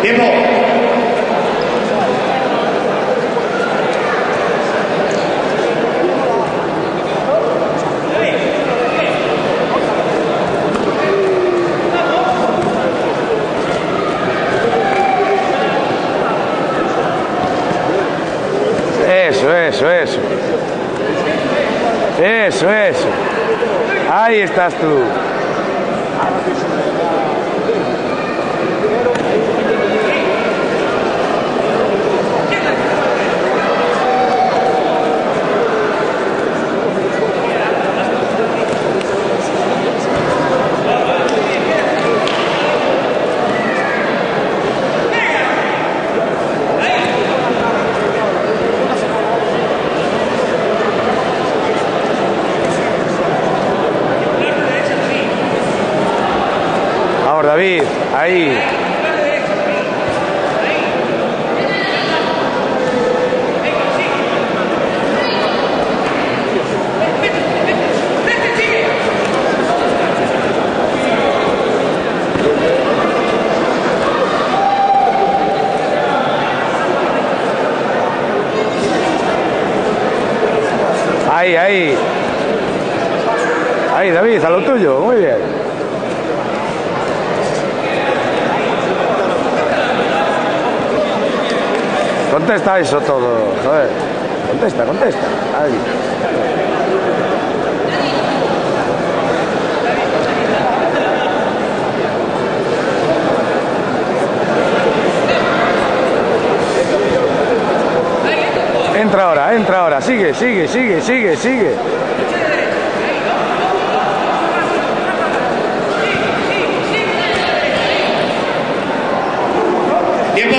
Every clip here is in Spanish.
Tiempo. Eso. Ahí estás tú. David, ahí. Ahí, David, a lo tuyo, muy bien. Contesta eso todo, joder. Contesta. Ahí. Entra ahora. Sigue. Tiempo.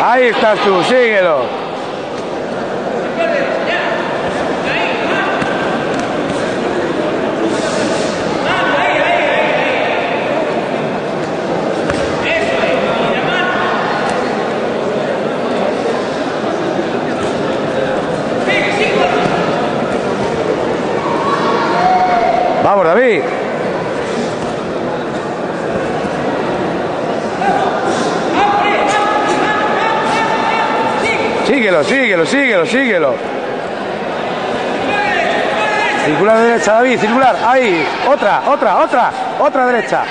Ahí estás tú, síguelo. Vamos, David. Síguelo. Circular derecha, David, circular. Ahí, otra derecha,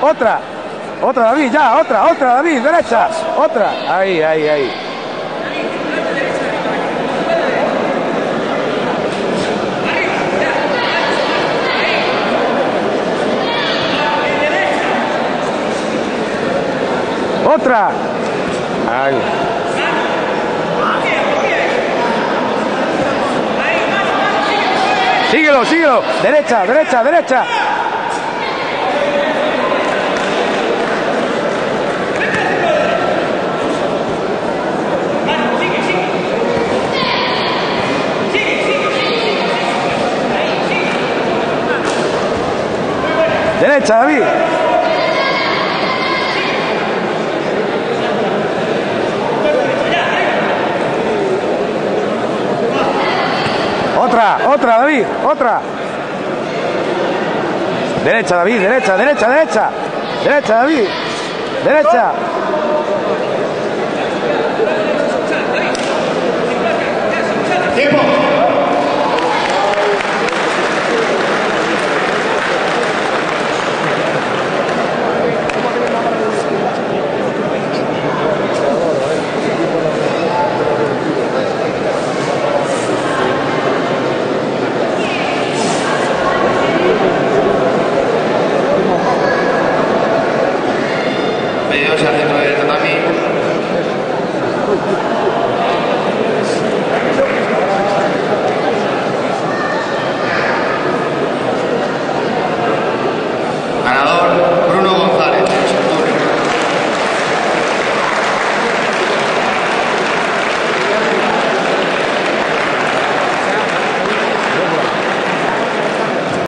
otra, David, ya, otra, David, derecha, otra. Ahí. Otra. Ahí. Síguelo. Derecha. Derecha, David. Otra, David, otra. Derecha, David, derecha. Derecha, David. Derecha. medios haciendo